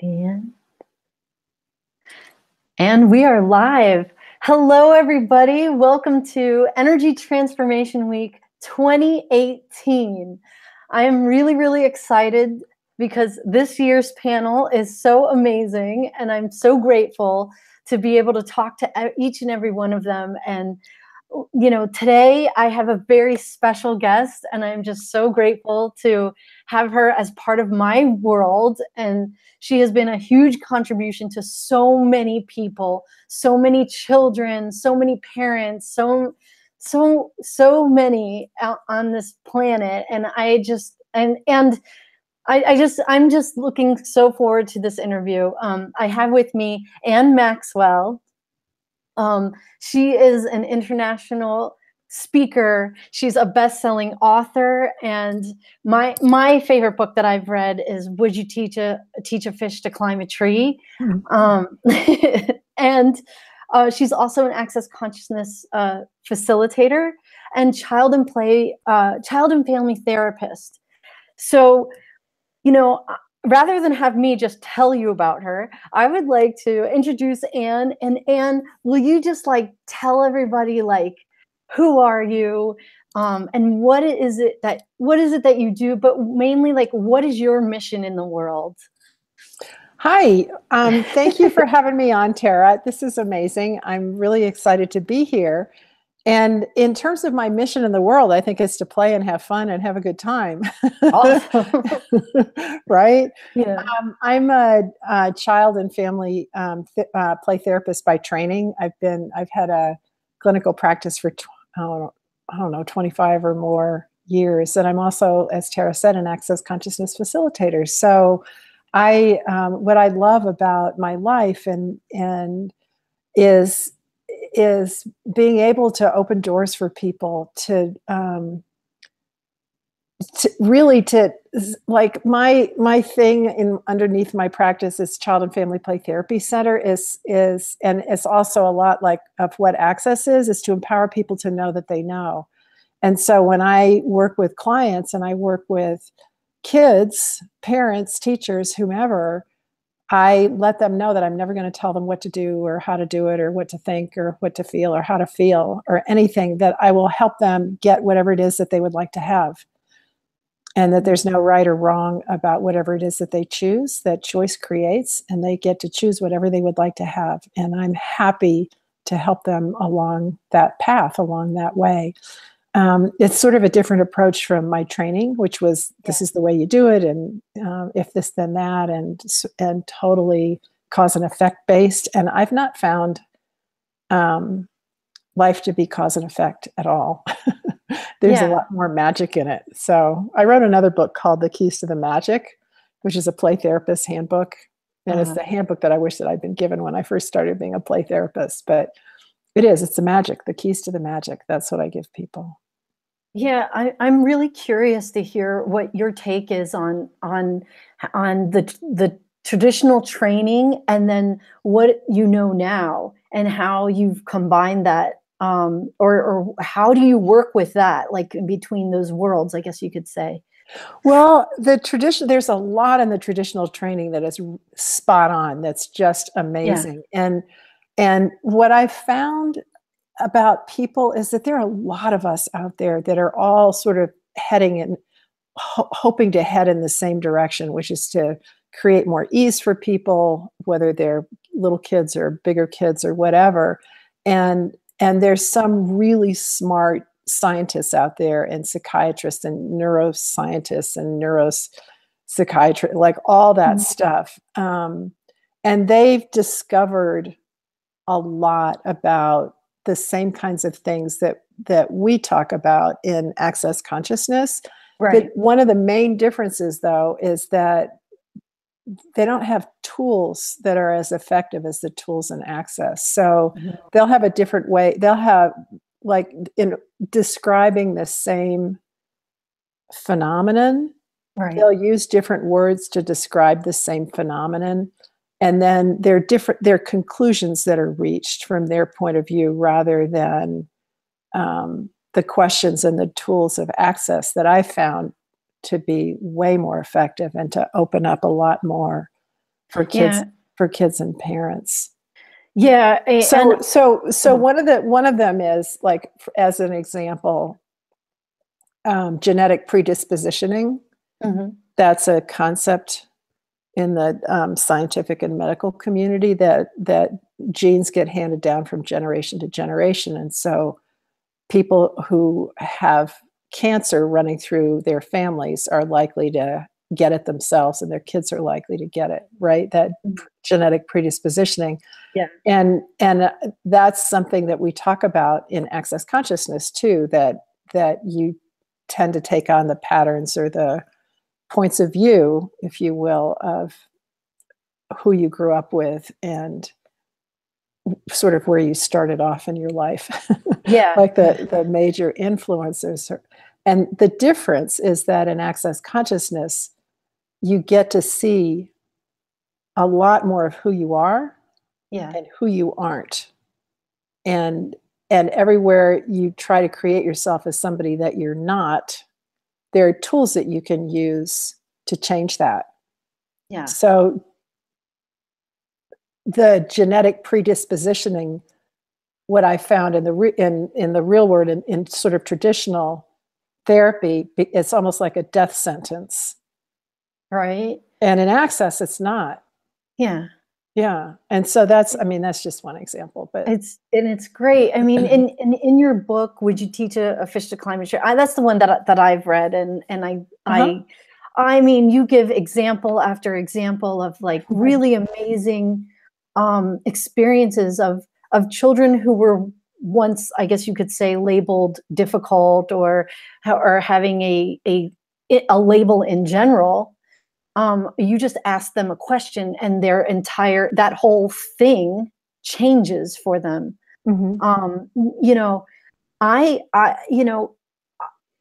And and we are live. Hello, everybody. Welcome to Energy Transformation Week 2018. I am really, really excited because this year's panel is so amazing, and I'm so grateful to be able to talk to each and every one of them. And today I have a very special guest, and I'm just so grateful to have her as part of my world. And she has been a huge contribution to so many people, so many children, so many parents, so many out on this planet. And I'm just looking so forward to this interview. I have with me Anne Maxwell. She is an international speaker. She's a best-selling author, and my favorite book that I've read is "Would You Teach a Fish to Climb a Tree?" And she's also an access consciousness facilitator and child and family therapist. So, rather than have me just tell you about her, I would like to introduce Anne. And Anne, will you just tell everybody who are you, and what is it that you do, but mainly what is your mission in the world? Hi, thank you for having me on, Tara. This is amazing. I'm really excited to be here. And in terms of my mission in the world, I think it's to play and have fun and have a good time. Awesome. Right? Yeah. I'm a child and family play therapist by training. I've had a clinical practice for I don't know, 25 or more years, and I'm also, as Tara said, an access consciousness facilitator. So, what I love about my life and is being able to open doors for people to like my thing in underneath my practice is Child and Family Play Therapy Center is and it's also a lot like of what Access is to empower people to know that they know. And so when I work with clients and I work with kids, parents, teachers, whomever, I let them know that I'm never going to tell them what to do or how to do it or what to think or what to feel or how to feel or anything, that I will help them get whatever it is that they would like to have. And that there's no right or wrong about whatever it is that they choose, that choice creates, and they get to choose whatever they would like to have. And I'm happy to help them along that path, along that way. It's sort of a different approach from my training, which was this is the way you do it, and if this, then that, and totally cause and effect based. And I've not found life to be cause and effect at all. There's a lot more magic in it. So I wrote another book called The Keys to the Magic, which is a play therapist handbook. And it's the handbook that I wish that I'd been given when I first started being a play therapist. But it's the magic, the keys to the magic. That's what I give people. Yeah, I'm really curious to hear what your take is on the traditional training, and then what you know now, and how you've combined that, or how do you work with that, like in between those worlds, I guess you could say. Well, there's a lot in the traditional training that is spot on. That's just amazing. Yeah. And what I found about people is that there are a lot of us out there that are all sort of heading in, hoping to head in the same direction, which is to create more ease for people, whether they're little kids or bigger kids or whatever. And there's some really smart scientists out there, and psychiatrists and neuroscientists and neuropsychiatrists, like all that stuff. And they've discovered a lot about the same kinds of things that we talk about in access consciousness. Right. But one of the main differences, though, is that they don't have tools that are as effective as the tools in access. So they'll have a different way. They'll have, like, in describing the same phenomenon, they'll use different words to describe the same phenomenon. And then there are conclusions that are reached from their point of view, rather than the questions and the tools of access that I found to be way more effective and to open up a lot more for kids and parents. Yeah. So one of them is, like, as an example, genetic predispositioning. Mm-hmm. That's a concept in the scientific and medical community that genes get handed down from generation to generation. And so people who have cancer running through their families are likely to get it themselves, and their kids are likely to get it, right? That genetic predispositioning. Yeah. And that's something that we talk about in Access Consciousness too, that you tend to take on the patterns or the points of view, if you will, of who you grew up with and sort of where you started off in your life. Yeah. Like the major influencers. And the difference is that in Access Consciousness, you get to see a lot more of who you are and who you aren't. And everywhere you try to create yourself as somebody that you're not, there are tools that you can use to change that. Yeah. So the genetic predispositioning, what I found in the real world, in sort of traditional therapy, it's almost like a death sentence. Right. And in Access, it's not. Yeah. Yeah. And so that's just one example, but it's great. I mean, in your book, Would You Teach a Fish to Climb a Tree? That's the one that I've read. And I mean, you give example after example of, like, really amazing experiences of children who were once, I guess you could say, labeled difficult or having a label in general. You just ask them a question and that whole thing changes for them. Mm-hmm.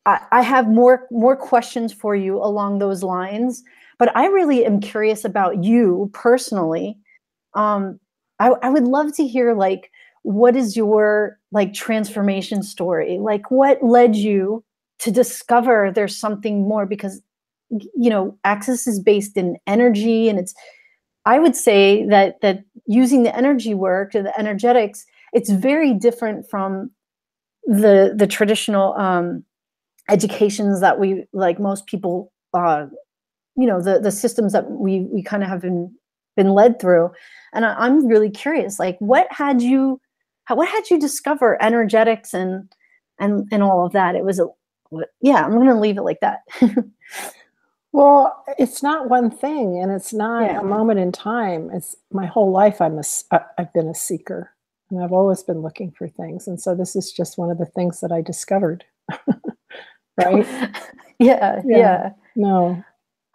I have more questions for you along those lines, but I really am curious about you personally. I would love to hear, like, what is your, like, transformation story? Like, what led you to discover there's something more? Because, Access is based in energy, and I would say that using the energy work or the energetics, it's very different from the traditional educations that we, like, most people, the systems that we kind of have been led through. And I'm really curious, like, what had you discover energetics and all of that? It was I'm going to leave it like that. Well, it's not one thing, and it's not a moment in time. It's my whole life. I've been a seeker, and I've always been looking for things. And so this is just one of the things that I discovered. Right? Yeah. No.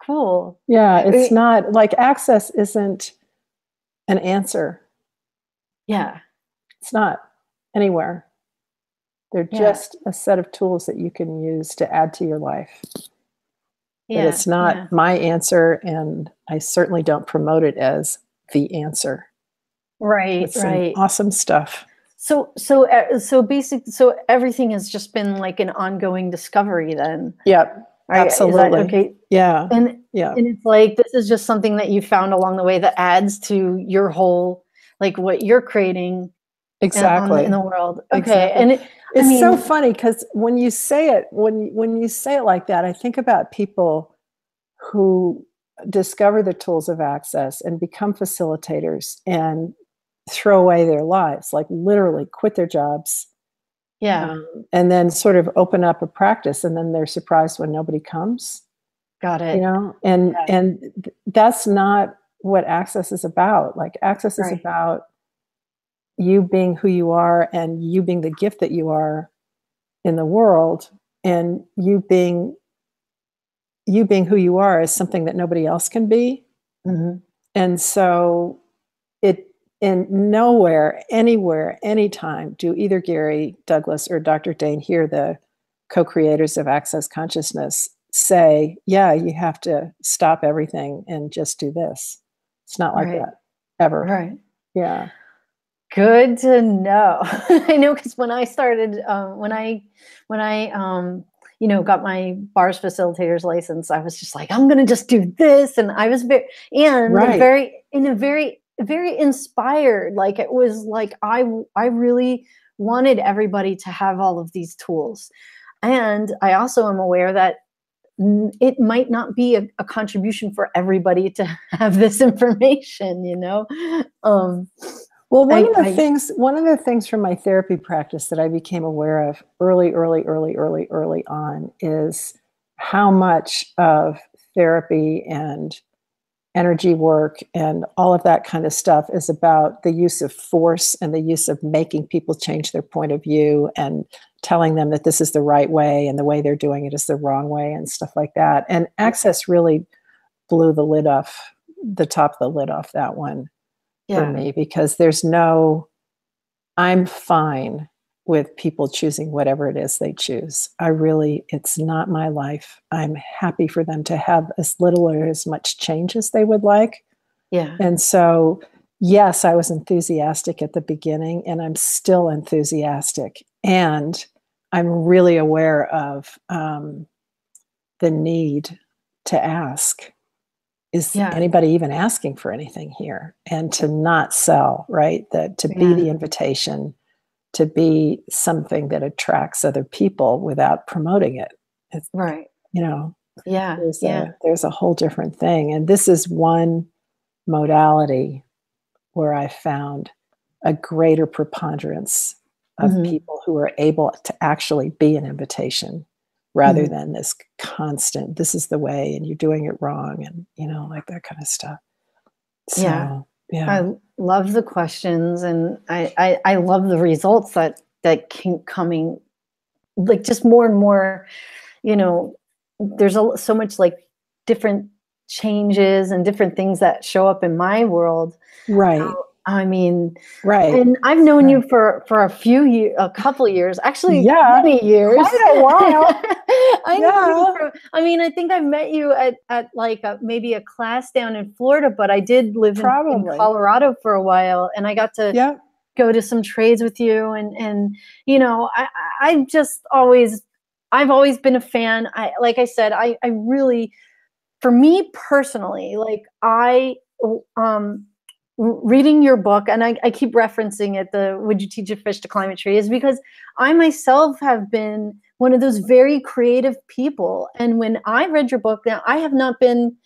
Cool. Yeah, it's not like Access isn't an answer. Yeah. It's not anywhere. They're just a set of tools that you can use to add to your life. But it's not my answer, and I certainly don't promote it as the answer. Right. It's some awesome stuff. So everything has just been like an ongoing discovery then. Yep. Right? Absolutely. Okay. Yeah. And it's like, this is just something that you found along the way that adds to your whole, like, what you're creating exactly in the world. Okay. Exactly. And it's so funny because when you say it, when you say it like that, I think about people who discover the tools of Access and become facilitators and throw away their lives, like literally quit their jobs. Yeah. And then sort of open up a practice, and then they're surprised when nobody comes. Got it. And that's not what Access is about. Like, Access is about you being who you are, and you being the gift that you are in the world, and you being who you are is something that nobody else can be. Mm-hmm. And so in nowhere, anywhere, anytime do either Gary Douglas or Dr. Dane here, the co-creators of Access Consciousness, say, yeah, you have to stop everything and just do this. It's not like that ever. Right. Yeah. Good to know. I know, because when I started, when I got my bars facilitator's license, I was just like, I'm going to just do this. And I was very inspired. Like, it was like, I really wanted everybody to have all of these tools. And I also am aware that it might not be a contribution for everybody to have this information, Well, one of the things from my therapy practice that I became aware of early on is how much of therapy and energy work and all of that kind of stuff is about the use of force and the use of making people change their point of view and telling them that this is the right way and the way they're doing it is the wrong way and stuff like that. And Access really blew the top of the lid off that one for me, because I'm fine with people choosing whatever it is they choose. It's not my life. I'm happy for them to have as little or as much change as they would like. Yeah. And so, yes, I was enthusiastic at the beginning, and I'm still enthusiastic. And I'm really aware of the need to ask. Is anybody even asking for anything here? And to not sell, right? To be the invitation, to be something that attracts other people without promoting it. Right. There's a whole different thing. And this is one modality where I found a greater preponderance of people who are able to actually be an invitation, rather than this constant, this is the way and you're doing it wrong, and like that kind of stuff. So, I love the questions, and I love the results that keep coming, like, just more and more. There's so much, like, different changes and different things that show up in my world. Right. I mean, right. And I've known you for a couple of years, actually, many years, quite a while. I think I met you at like maybe a class down in Florida, but I did live in Colorado for a while, and I got to go to some trades with you, and I've always been a fan. Like I said, I really, for me personally, like, reading your book, and I keep referencing it, the Would You Teach a Fish to Climb a Tree, is because I myself have been one of those very creative people. And when I read your book, now I have not been,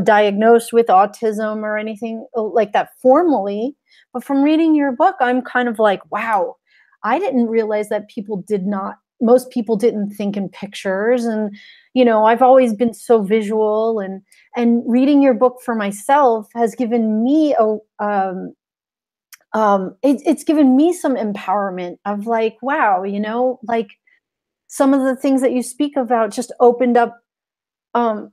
diagnosed with autism or anything like that formally, but from reading your book, I'm kind of like, wow, I didn't realize that most people didn't think in pictures. And, I've always been so visual, and reading your book for myself has given me it's given me some empowerment of, like, wow, like, some of the things that you speak about just opened up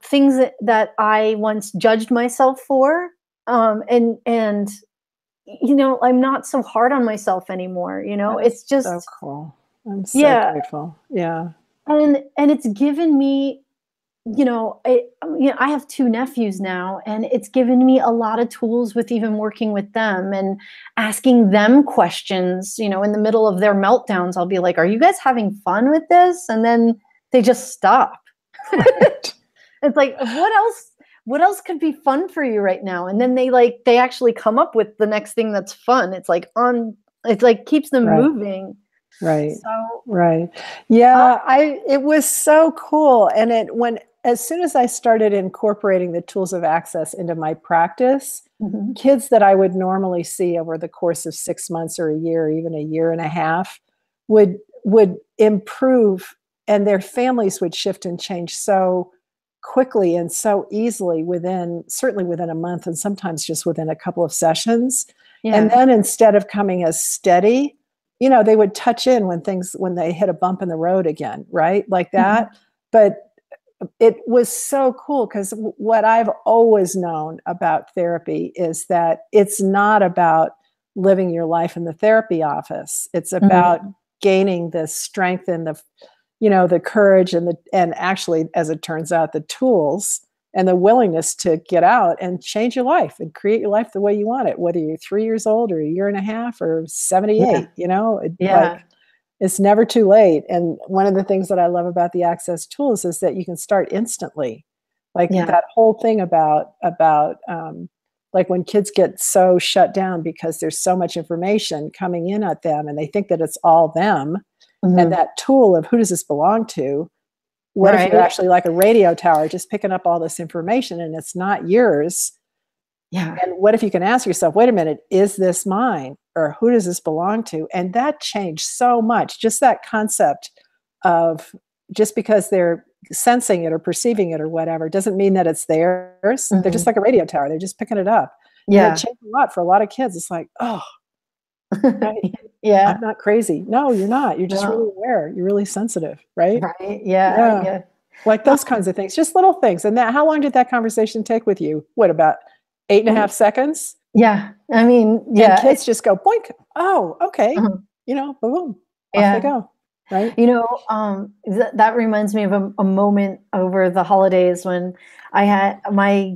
things that I once judged myself for. And I'm not so hard on myself anymore. It's just so cool. I'm so grateful. Yeah. And it's given me, I have 2 nephews now, and it's given me a lot of tools with even working with them and asking them questions. In the middle of their meltdowns, I'll be like, are you guys having fun with this? And then they just stop. It's like, what else could be fun for you right now? And then they actually come up with the next thing that's fun. It's like keeps them moving. Right. Yeah. It was so cool. And as soon as I started incorporating the tools of Access into my practice, kids that I would normally see over the course of 6 months or a year, or even a year and a half, would improve, and their families would shift and change so quickly and so easily certainly within a month, and sometimes just within a couple of sessions. Yeah. And then, instead of coming as steady, they would touch in when they hit a bump in the road again, right? Like that. But it was so cool, because what I've always known about therapy is that it's not about living your life in the therapy office. It's about gaining the strength and the courage and actually, as it turns out, the tools and the willingness to get out and change your life and create your life the way you want it, whether you're 3 years old or a year and a half or 78, It's never too late. And one of the things that I love about the Access tools is that you can start instantly. Like that whole thing about like when kids get so shut down because there's so much information coming in at them and they think that it's all them. And that tool of who does this belong to? What if you're actually like a radio tower just picking up all this information and it's not yours? Yeah. And what if you can ask yourself, wait a minute, is this mine? Or who does this belong to? And that changed so much. Just that concept of just because they're sensing it or perceiving it or whatever doesn't mean that it's theirs. They're just like a radio tower. They're just picking it up. Yeah. And it changed a lot for a lot of kids. It's like, oh, yeah, I'm not crazy. No, you're not. You're just really aware. You're really sensitive, right? Right. Yeah. Like those kinds of things, just little things. And that, how long did that conversation take with you? What, about 8.5 seconds? Yeah. I mean, yeah. And kids just go, boink. Oh, okay. You know, boom. Off they go. Right. You know, that reminds me of a moment over the holidays when I had my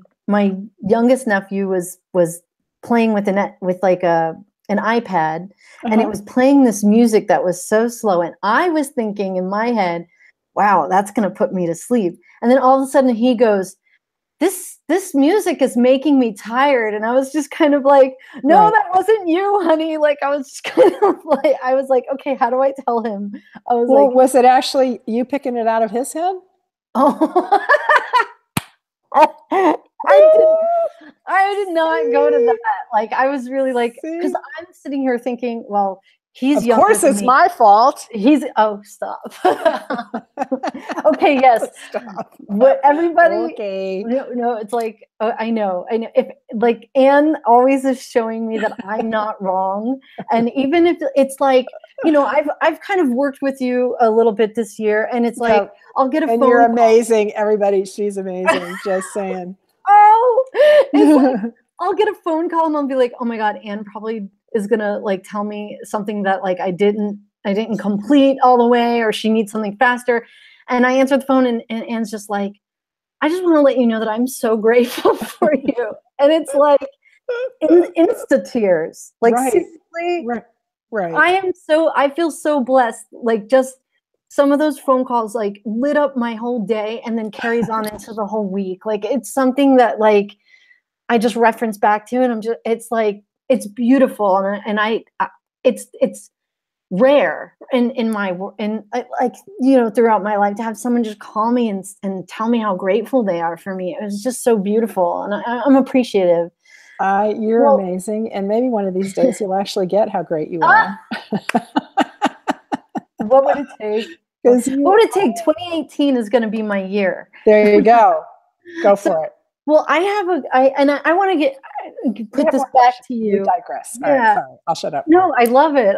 youngest nephew was playing with like an iPad, and it was playing this music that was so slow, and I was thinking in my head, wow, that's going to put me to sleep. And then all of a sudden he goes, this music is making me tired. And I was just kind of like, no, that wasn't you, honey. Like, I was just kind of like, I was like, okay, how do I tell him? I was like, was it actually you picking it out of his head? Oh, I did not go to that. Like, I was really like, because I'm sitting here thinking, well, he's younger. Of course, it's my fault. Stop. Okay, yes. Stop. What everybody? Okay. No, it's like I know. If like Anne always is showing me that I'm not wrong, and even if it's like, you know, I've kind of worked with you a little bit this year, and it's like I'll get a phone. And you're amazing, everybody. She's amazing. Just saying. Oh, it's like, I'll get a phone call and I'll be like, oh my God, Anne probably is gonna like tell me something that like I didn't complete all the way, or she needs something faster. And I answer the phone and Anne's just like, I just want to let you know that I'm so grateful for you. And it's like insta tears. Like seriously, right. I feel so blessed. Like just some of those phone calls like lit up my whole day and then carries on into the whole week. Like it's something that like I just reference back to, and it's like, it's beautiful. And it's rare in like, you know, throughout my life to have someone just call me and tell me how grateful they are for me. It was just so beautiful. And I'm appreciative. You're amazing. And maybe one of these days you'll actually get how great you are. What would it take? What would it take? 2018 is going to be my year. There you go. Go for it. Well, I want to put this back to you. You digress. Yeah. Right, sorry. I'll shut up. No, I love it.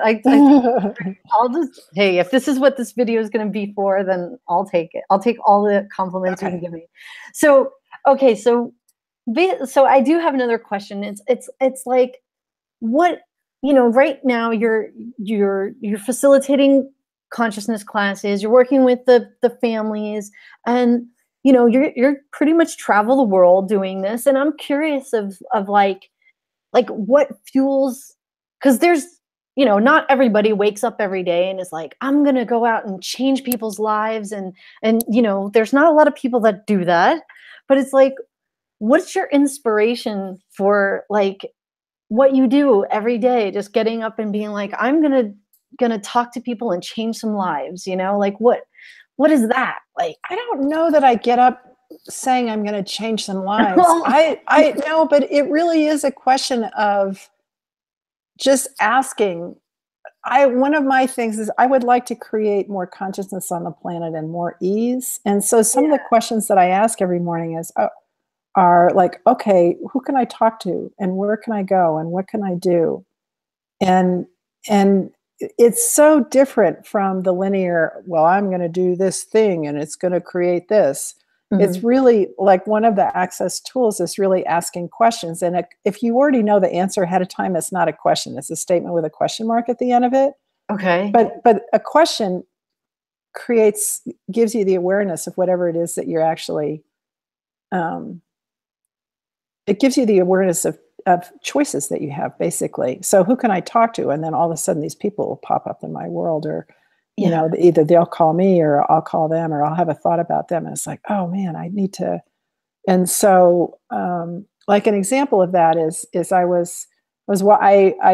I'll just, hey, if this is what this video is going to be for, then I'll take it. I'll take all the compliments you can give me. So, okay. So I do have another question. It's like, what, you know, right now you're facilitating consciousness classes, you're working with the families, and you know, you're pretty much travel the world doing this. And I'm curious of like what fuels, because there's, you know, not everybody wakes up every day and is like, I'm going to go out and change people's lives. And, you know, there's not a lot of people that do that, but it's like, what's your inspiration for like what you do every day? Just getting up and being like, I'm going to talk to people and change some lives, you know, like what is that? Like, I don't know that I get up saying I'm going to change some lives. I know, but it really is a question of just asking. One of my things is I would like to create more consciousness on the planet and more ease. And so some of the questions that I ask every morning are like, okay, who can I talk to, and where can I go, and what can I do? And it's so different from the linear, well, I'm going to do this thing and it's going to create this. Mm-hmm. It's really like one of the Access tools is really asking questions. And if you already know the answer ahead of time, it's not a question. It's a statement with a question mark at the end of it. Okay. But a question gives you the awareness of whatever it is that you're actually, it gives you the awareness of choices that you have, basically. So who can I talk to? And then all of a sudden these people will pop up in my world, or you know, either they'll call me or I'll call them, or I'll have a thought about them. And it's like, oh man, I need to. And so, like an example of that is I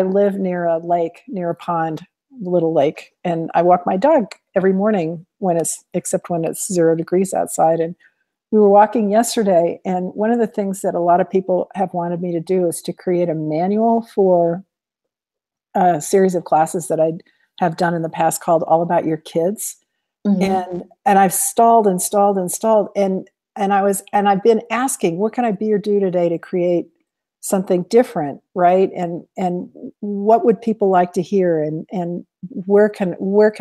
live near a lake, near a pond, little lake, and I walk my dog every morning except when it's 0 degrees outside. And we were walking yesterday, and one of the things that a lot of people have wanted me to do is to create a manual for a series of classes that I have done in the past called All About Your Kids. And I've stalled and stalled and stalled. And I've been asking, what can I be or do today to create something different, right? And what would people like to hear? And where can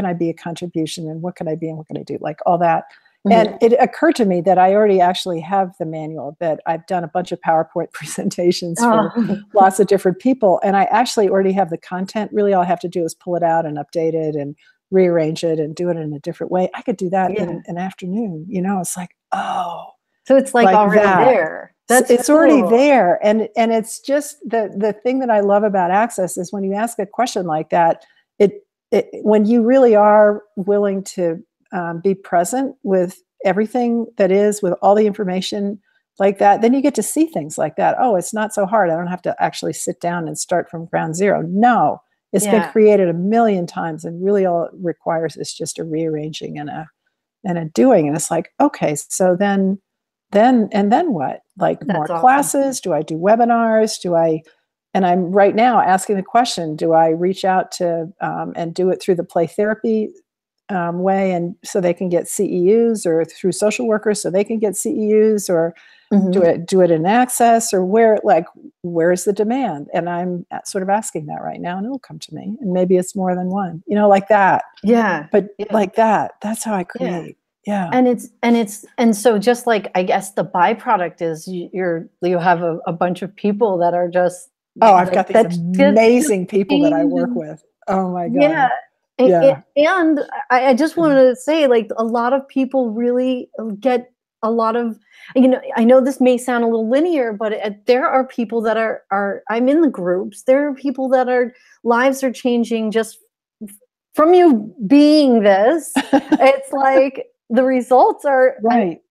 I be a contribution? And what can I be and what can I do? Like all that. And it occurred to me that I already actually have the manual, that I've done a bunch of PowerPoint presentations for lots of different people. And I actually already have the content. Really, all I have to do is pull it out and update it and rearrange it and do it in a different way. I could do that in an afternoon. You know, it's like, oh. So it's like already there. It's cool. Already there. And it's just the thing that I love about Access is when you ask a question like that, when you really are willing to be present with everything that is, with all the information like that, then you get to see things like that. Oh, it's not so hard. I don't have to actually sit down and start from ground zero. No, it's been created a million times, and really all it requires is just a rearranging and a doing. And it's like, okay, so then what? Like that's more classes? Do I do webinars? And I'm right now asking the question, do I reach out to and do it through the play therapy way, and so they can get CEUs, or through social workers so they can get CEUs, or do it in Access, or where's the demand? And I'm sort of asking that right now, and it'll come to me, and maybe it's more than one, you know, like that. But like that's how I create. And so just like, I guess the byproduct is you have a bunch of people that are just I've got these amazing people that I work with. Oh my God. And I just wanted to say, like, a lot of people really get a lot of, you know, I know this may sound a little linear, but there are people that are I'm in the groups. There are people that lives are changing just from you being this. It's like the results are right.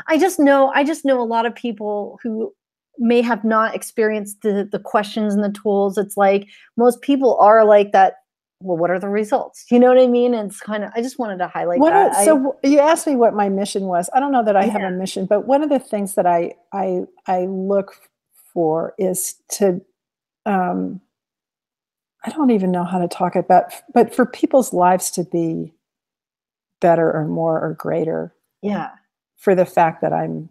I just know a lot of people who may have not experienced the questions and the tools. It's like most people are like that. Well, what are the results? You know what I mean? And it's kind of, I just wanted to highlight that. So you asked me what my mission was. I don't know that I have a mission, but one of the things that I look for is to, I don't even know how to talk about, but for people's lives to be better or more or greater. Yeah. For the fact that I'm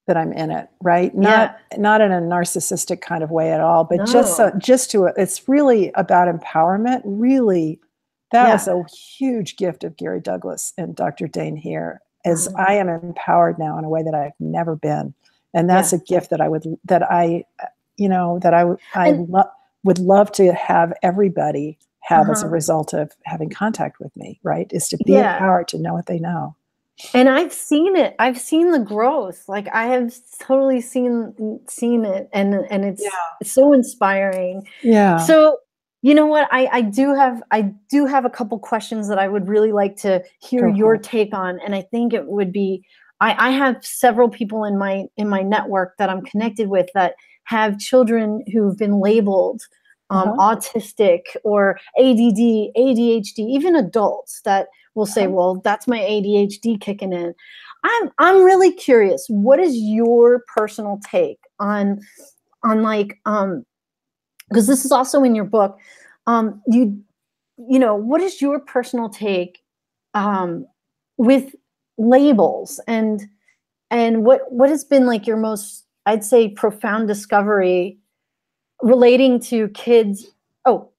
in it, right? Not in a narcissistic kind of way at all, but it's really about empowerment. Really, that was a huge gift of Gary Douglas and Dr. Dane here, as I am empowered now in a way that I've never been. And that's a gift that I would love to have everybody have as a result of having contact with me, right? Is to be empowered to know what they know. And I've seen it. I've seen the growth. Like, I have totally seen it, and it's so inspiring. Yeah. So, you know what? I do have a couple questions that I would really like to hear your take on. And I think it would be, I have several people in my network that I'm connected with that have children who've been labeled autistic or ADD, ADHD, even adults that will say, well, that's my ADHD kicking in. I'm really curious. What is your personal take on like, because this is also in your book, you know, what is your personal take with labels, and what has been like your most, I'd say, profound discovery relating to kids? Oh,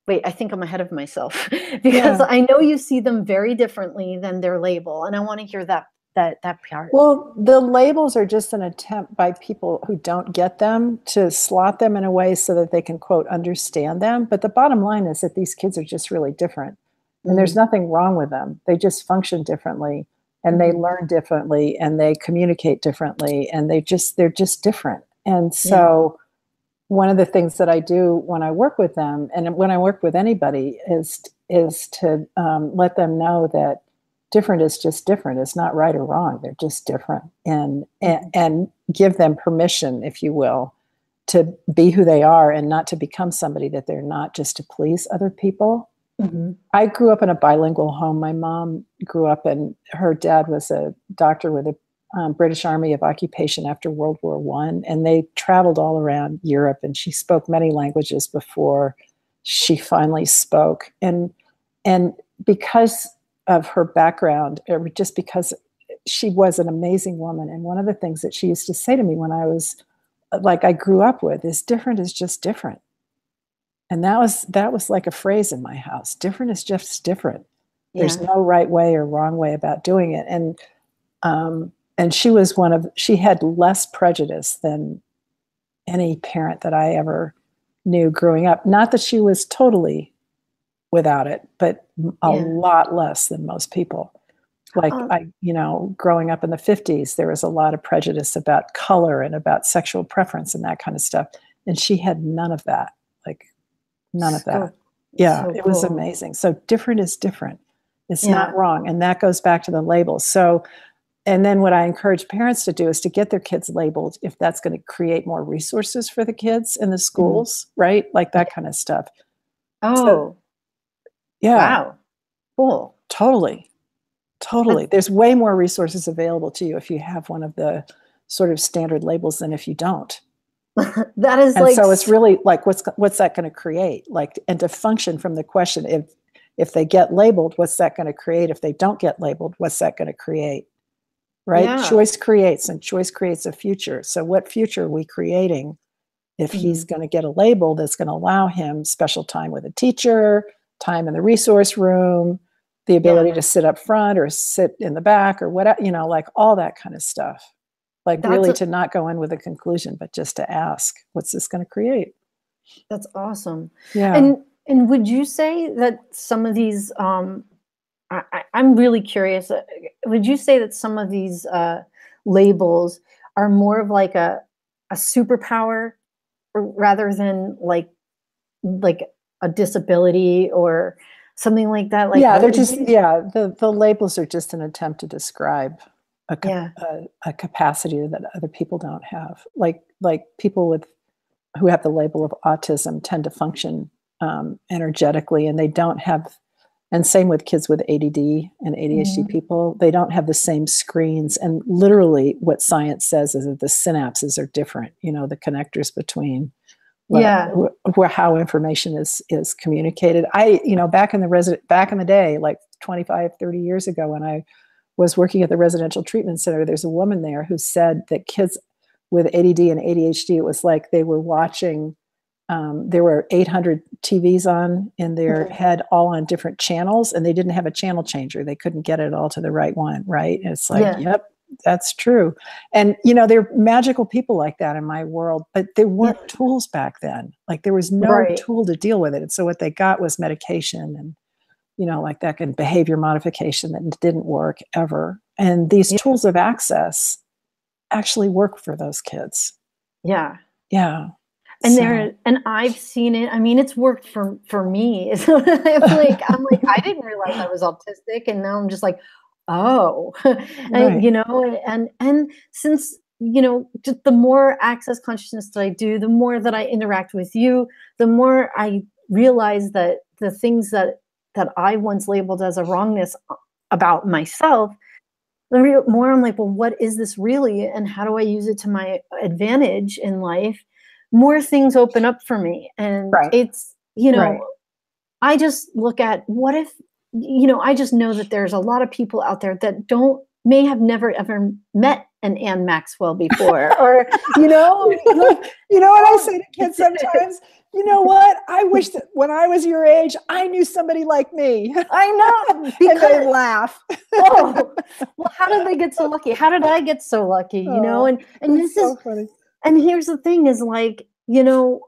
wait, I think I'm ahead of myself because I know you see them very differently than their label, and I want to hear that part. Well, the labels are just an attempt by people who don't get them to slot them in a way so that they can, quote, understand them. But the bottom line is that these kids are just really different, and there's nothing wrong with them. They just function differently, and they learn differently, and they communicate differently, and they're just different. And so one of the things that I do when I work with them, and when I work with anybody, is is to let them know that different is just different. It's not right or wrong. They're just different, and give them permission, if you will, to be who they are and not to become somebody that they're not just to please other people. Mm-hmm. I grew up in a bilingual home. My mom grew up, and her dad was a doctor with the British Army of Occupation after World War I, and they traveled all around Europe, and she spoke many languages before she finally spoke. And because of her background, or just because she was an amazing woman, and one of the things that she used to say to me when I was like, I grew up with, is different is just different. And that was like a phrase in my house. Different is just different. Yeah. There's no right way or wrong way about doing it. And she had less prejudice than any parent that I ever knew growing up. Not that she was totally without it, but a lot less than most people. Like growing up in the 50s, there was a lot of prejudice about color and about sexual preference and that kind of stuff. And she had none of that. Like, none of that. Yeah, so it was amazing. So different is different. It's not wrong. And that goes back to the labels. So, and then what I encourage parents to do is to get their kids labeled if that's going to create more resources for the kids in the schools, right? Like that kind of stuff. Oh, so, yeah. Wow. Cool. Totally. There's way more resources available to you if you have one of the sort of standard labels than if you don't. That is, and so it's really like, what's that going to create? Like, and to function from the question, if they get labeled, what's that going to create? If they don't get labeled, what's that going to create? Right? Yeah. Choice creates, and choice creates a future. So what future are we creating if he's going to get a label that's going to allow him special time with a teacher, time in the resource room, the ability to sit up front or sit in the back or whatever, like all that kind of stuff. Like really to not go in with a conclusion, but just to ask, what's this going to create? That's awesome. Yeah. And would you say that some of these, I'm really curious, would you say that some of these labels are more of like a superpower rather than like a disability or something like that? Like, yeah, they're just, the labels are just an attempt to describe a capacity that other people don't have. Like people who have the label of autism tend to function energetically, and they don't have, and same with kids with ADD and ADHD people, they don't have the same screens. And literally what science says is that the synapses are different, the connectors between how information is communicated. Back in the day, like 25, 30 years ago, when I was working at the residential treatment center, there's a woman there who said that kids with ADD and ADHD, it was like they were watching, there were 800 TVs on in their head, all on different channels, and they didn't have a channel changer. They couldn't get it all to the right one, right? And it's like, yep, that's true. And, there are magical people like that in my world, but there weren't tools back then. Like there was no tool to deal with it. And so what they got was medication and, like that kind of behavior modification that didn't work ever. And these tools of access actually work for those kids. Yeah. Yeah. And and I've seen it. I mean, it's worked for me. So I'm like, I didn't realize I was autistic. And now I'm just like, oh, and since, just the more access consciousness that I do, the more that I interact with you, the more I realize that the things that I once labeled as a wrongness about myself, the more I'm like, well, what is this really? And how do I use it to my advantage in life? More things open up for me. And it's, I just look at what if, I just know that there's a lot of people out there that may have never ever met an Anne Maxwell before, or, you know what I say to kids sometimes? You know what? I wish that when I was your age, I knew somebody like me. I know. And they laugh. Well, how did they get so lucky? How did I get so lucky? And this is funny. And here's the thing is like, this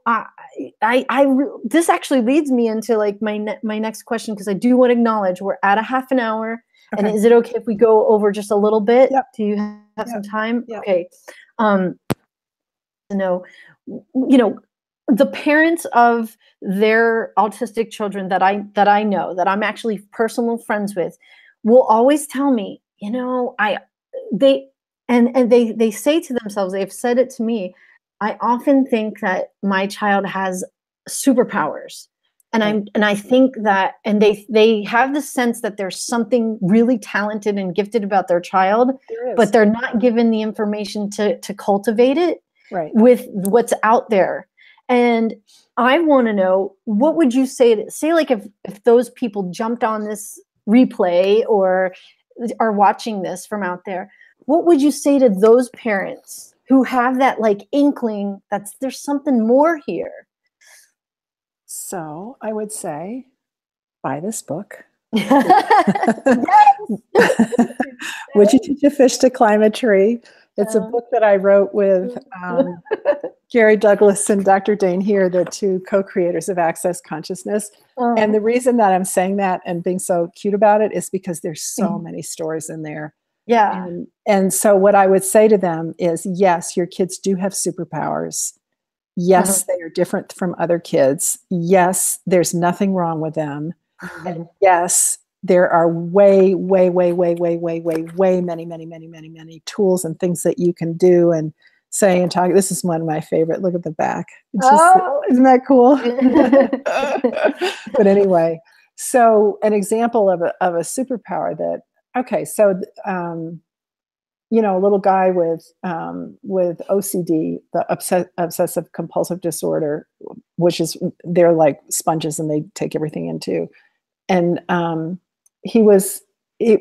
actually leads me into like my next question, because I do want to acknowledge we're at a half an hour. Okay. And is it okay if we go over just a little bit? Yep. Do you have some time? Yep. Okay. the parents of their autistic children that I know, that I'm actually personal friends with, will always tell me, they they say to themselves, they've said it to me, I often think that my child has superpowers. And I think that, and they have the sense that there's something really talented and gifted about their child, but they're not given the information to cultivate it with what's out there. And I want to know, what would you say like if those people jumped on this replay or are watching this from out there, what would you say to those parents who have that like inkling that there's something more here? So I would say, buy this book. Would you teach a fish to climb a tree? It's a book that I wrote with Gary Douglas and Dr. Dane Here, the two co-creators of Access Consciousness. And the reason that I'm saying that and being so cute about it is because there's so many stories in there. Yeah. And so what I would say to them is, yes, your kids do have superpowers. Yes, they are different from other kids. Yes, there's nothing wrong with them. And yes, there are way, many tools and things that you can do and say and talk. This is one of my favorite. Look at the back. Isn't that cool? But anyway, so an example of a superpower that, okay, so a little guy with OCD, the obsessive compulsive disorder, which is, they're like sponges and they take everything into. And we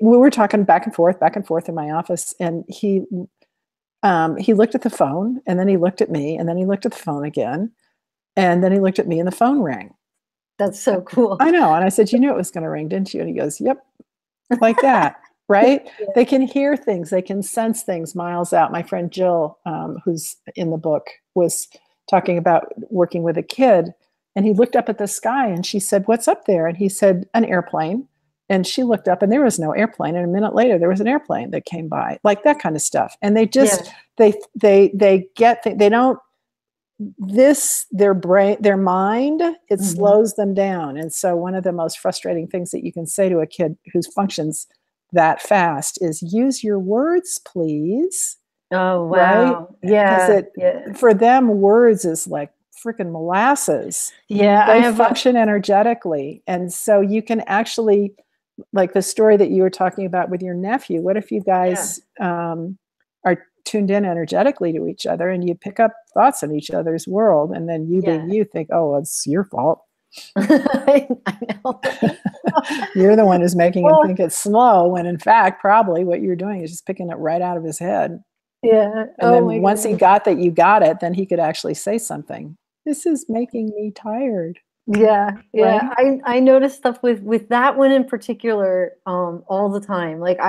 were talking back and forth in my office, and he looked at the phone, and then he looked at me, and then he looked at the phone again, and then he looked at me, and the phone rang. That's so cool. I know. And I said, you knew it was going to ring, didn't you? And he goes, yep, like that. Right? Yeah. They can hear things. They can sense things miles out. My friend Jill, who's in the book, was talking about working with a kid, and he looked up at the sky, and she said, what's up there? And he said, an airplane. And she looked up, and there was no airplane. And a minute later, there was an airplane that came by, like that kind of stuff. And they just, their brain, their mind, it slows them down. And so one of the most frustrating things that you can say to a kid who functions that fast is, use your words, please. Oh, wow. Right? Yeah. For them, words is like freaking molasses. Yeah. They function energetically. And so you can actually, like the story that you were talking about with your nephew, what if you guys are tuned in energetically to each other, and you pick up thoughts in each other's world, and then you being you think, oh, well, it's your fault. I know. You're the one who's making him think it's slow, when in fact, probably what you're doing is just picking it right out of his head. Yeah. And then once he got that you got it, then he could actually say something. This is making me tired. Yeah. Yeah. Right? I notice stuff with that one in particular, all the time. Like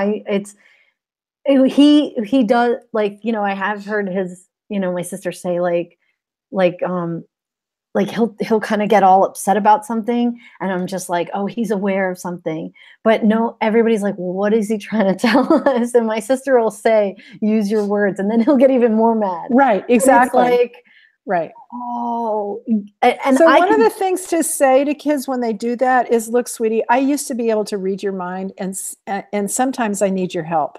he does, like, I have heard his, my sister say like he'll kind of get all upset about something, and I'm just like, oh, he's aware of something. But no, everybody's like, well, what is he trying to tell us? And my sister will say, use your words, and then he'll get even more mad. Right, exactly. And it's like, right. Oh, and so one of the things to say to kids when they do that is, look, sweetie, I used to be able to read your mind, and sometimes I need your help.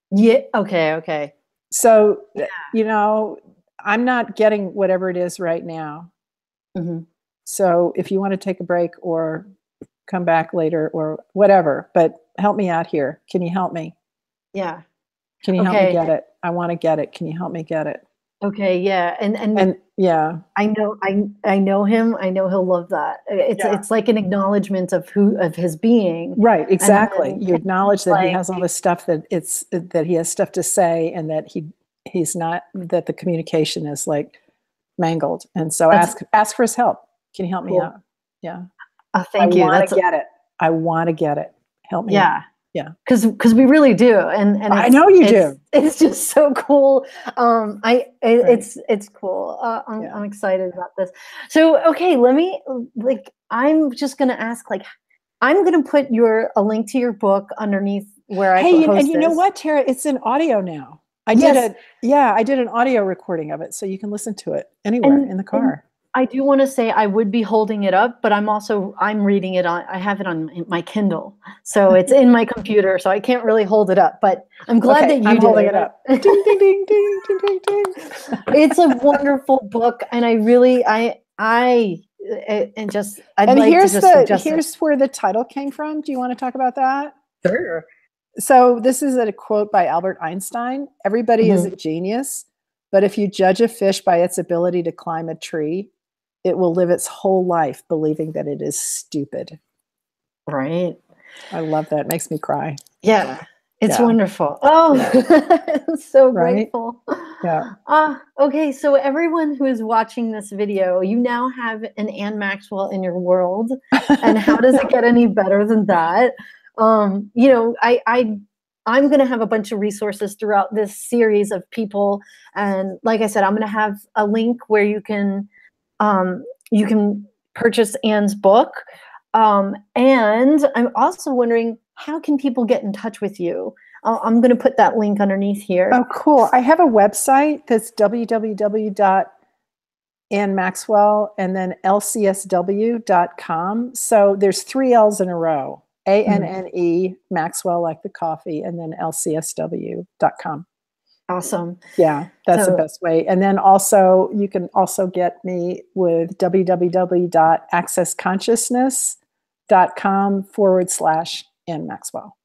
Yeah. Okay. So, I'm not getting whatever it is right now. So if you want to take a break or come back later or whatever, but help me out here. Can you help me? Yeah. Can you help me get it? I want to get it. Can you help me get it? Okay. Yeah. And yeah, I know him. I know he'll love that. It's like an acknowledgement of his being. Right. Exactly. You acknowledge that he has all this stuff, that he has stuff to say, and that he's not, that the communication is like mangled. And so ask for his help. Can you help me out? Yeah. Thank you. I want to get it. I want to get it. Help me out. Yeah. Because we really do. And I know you do. It's just so cool. It's cool. I'm excited about this. So, okay, I'm just going to ask, I'm going to put a link to your book underneath where I post and you know what, Tara, it's in audio now. I did an audio recording of it, so you can listen to it anywhere in the car. I do want to say I would be holding it up, but I'm reading it on, I have it on my Kindle. So it's in my computer, so I can't really hold it up, but I'm glad that you I'm did. holding it up. Ding, ding, ding, ding, ding, ding, ding. It's a wonderful book, and I'd And like to just suggest here's where the title came from. Do you want to talk about that? Sure. So this is a quote by Albert Einstein. Everybody is a genius, but if you judge a fish by its ability to climb a tree, it will live its whole life believing that it is stupid. Right. I love that. It makes me cry. Yeah. It's wonderful. Oh, I'm so grateful. Yeah. Okay. So everyone who is watching this video, you now have an Anne Maxwell in your world. And how does it get any better than that? I'm going to have a bunch of resources throughout this series of people. And like I said, I'm going to have a link where you can purchase Anne's book. And I'm also wondering, how can people get in touch with you? I'm going to put that link underneath here. Oh, cool. I have a website that's www.annemaxwell and then lcsw.com. So there's 3 L's in a row. ANNE, Maxwell, like the coffee, and then lcsw.com. Awesome. Yeah, that's the best way. And then also, you can also get me with www.accessconsciousness.com/Anne Maxwell.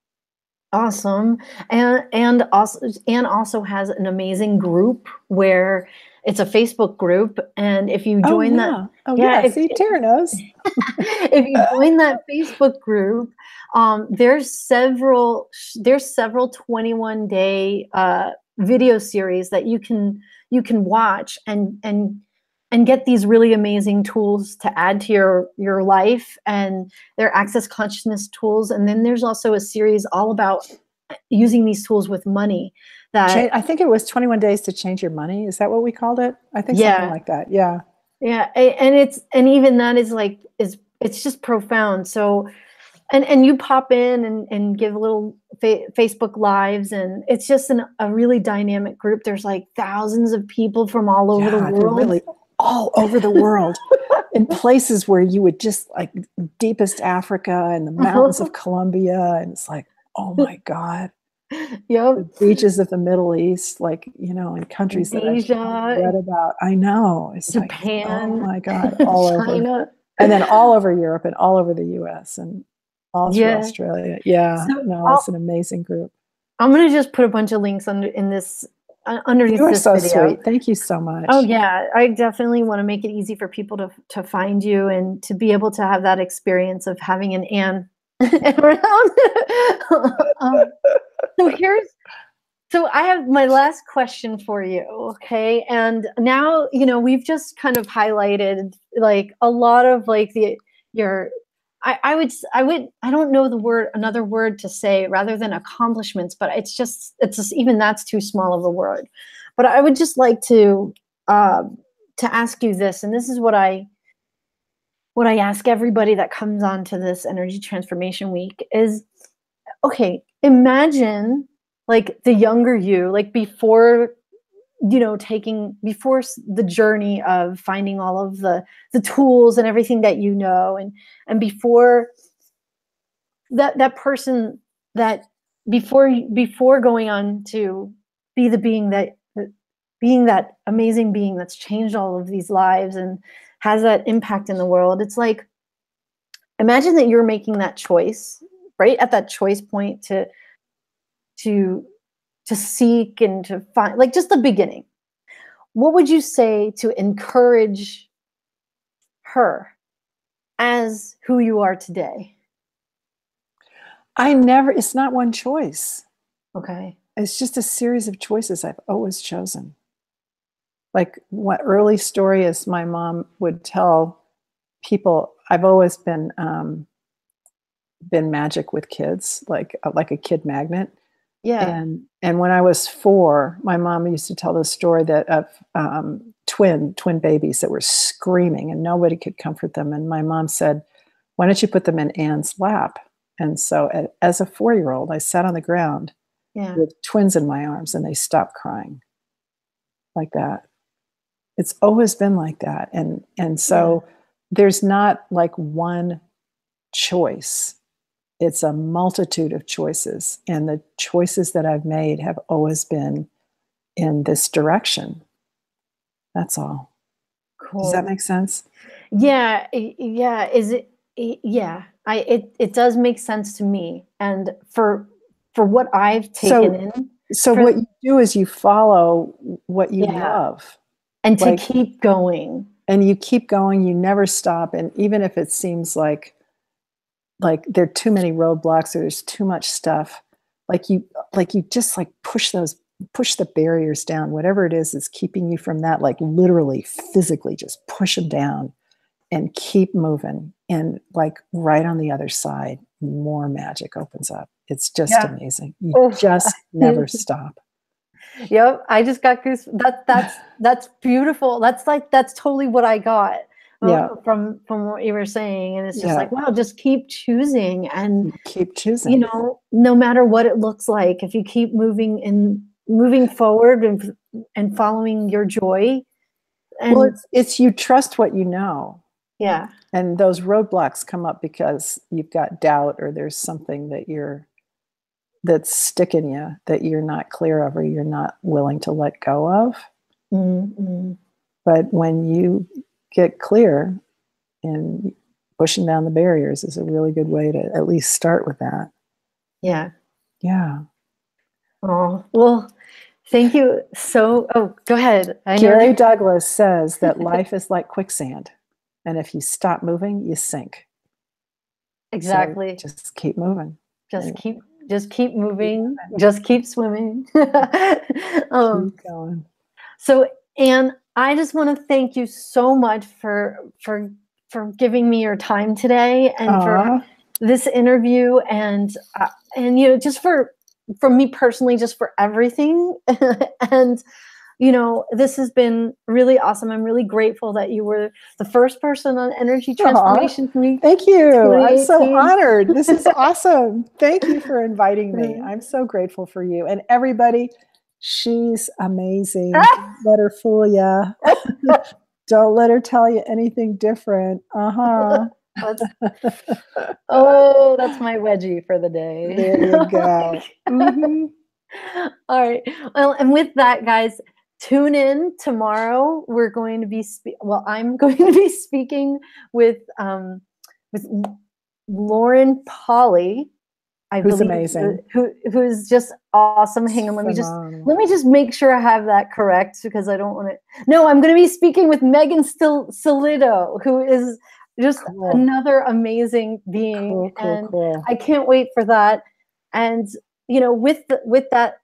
Awesome. And also has an amazing group where it's a Facebook group. And if you join that, see, Tara knows. If you join that Facebook group, there's several 21-day video series that you can watch and get these really amazing tools to add to your life, and they're access consciousness tools. And then there's also a series all about using these tools with money. That I think it was 21 days to change your money. Is that what we called it? I think something like that. Yeah. Yeah. And even that is like, it's just profound. So, and you pop in and give little Facebook lives, and it's just a really dynamic group. There's like thousands of people from all over the world. Really all over the world. In places where you would just like deepest Africa and the mountains of Colombia. And it's like, oh my God. Yep. The beaches of the Middle East, like, in countries that I've read about. I know. It's Japan. Like, oh my God, all China. over. And then all over Europe and all over the US and all through Australia. Yeah. So it's an amazing group. I'm going to just put a bunch of links underneath this You are so sweet. Thank you so much. Oh yeah, I definitely want to make it easy for people to find you and to be able to have that experience of having an Anne around. So I have my last question for you, okay? And now, we've just kind of highlighted like a lot of like I don't know another word to say rather than accomplishments, but it's just even that's too small of a word. But I would just like to ask you this, and this is what I ask everybody that comes on to this Energy Transformation Week is, okay, imagine like the younger you, like before before the journey of finding all of the tools and everything that and before that person that before going on to be being that amazing being that's changed all of these lives and has that impact in the world. It's like, imagine that you're making that choice right at that choice point to seek and to find, like, just the beginning. What would you say to encourage her as who you are today? It's not one choice. Okay. It's just a series of choices I've always chosen. Like, what early story is my mom would tell people, I've always been magic with kids, like a kid magnet. Yeah. And when I was 4, my mom used to tell the story of twin babies that were screaming and nobody could comfort them. And my mom said, why don't you put them in Anne's lap? And so as a 4-year-old, I sat on the ground with twins in my arms and they stopped crying like that. It's always been like that. And so there's not like one choice. It's a multitude of choices. And the choices that I've made have always been in this direction. That's all. Cool. Does that make sense? Yeah. Yeah. Is it? Yeah. It does make sense to me. And for what I've taken in. So what you do is you follow what you love. And to keep going. And you keep going, you never stop. And even if it seems like there are too many roadblocks or there's too much stuff, like you just like push the barriers down, whatever it is that's keeping you from that, like literally physically just push them down and keep moving. And like right on the other side, more magic opens up. It's just amazing. You just never stop. Yep. I just got goose. That's beautiful. That's totally what I got from what you were saying. And it's just like, wow, just keep choosing and keep choosing, you know, no matter what it looks like, if you keep moving forward and following your joy. And well, it's you trust what you know. Yeah. And those roadblocks come up because you've got doubt or there's something that's sticking you that you're not clear of or you're not willing to let go of. Mm-hmm. But when you get clear, and pushing down the barriers is a really good way to at least start with that. Yeah. Yeah. Oh, well, thank you. Go ahead. Gary Douglas says that life is like quicksand. And if you stop moving, you sink. Exactly. So just keep moving. Just keep moving. Just keep swimming. Keep going. So, Anne, I just want to thank you so much for giving me your time today and for this interview and you know, just for me personally, just for everything. And you know, this has been really awesome. I'm really grateful that you were the first person on Energy Transformation Week. Thank you. I'm so honored. This is awesome. Thank you for inviting me. I'm so grateful for you. And everybody, she's amazing. Don't let her fool you. Don't let her tell you anything different. That's my wedgie for the day. There you go. Mm-hmm. All right. Well, and with that, guys, tune in tomorrow. We're going to be I'm going to be speaking with Lauren Polly. Who's amazing. Who is just awesome. Hang on, let me just make sure I have that correct because I don't want to. No, I'm going to be speaking with Megan Salido, who is just another amazing being, cool. I can't wait for that. And you know, with that,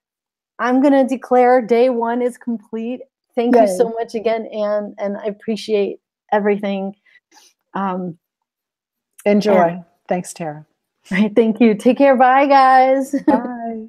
I'm going to declare day 1 is complete. Thank you so much again, Anne, and I appreciate everything. Enjoy. Thanks, Tara. All right, thank you. Take care. Bye, guys. Bye.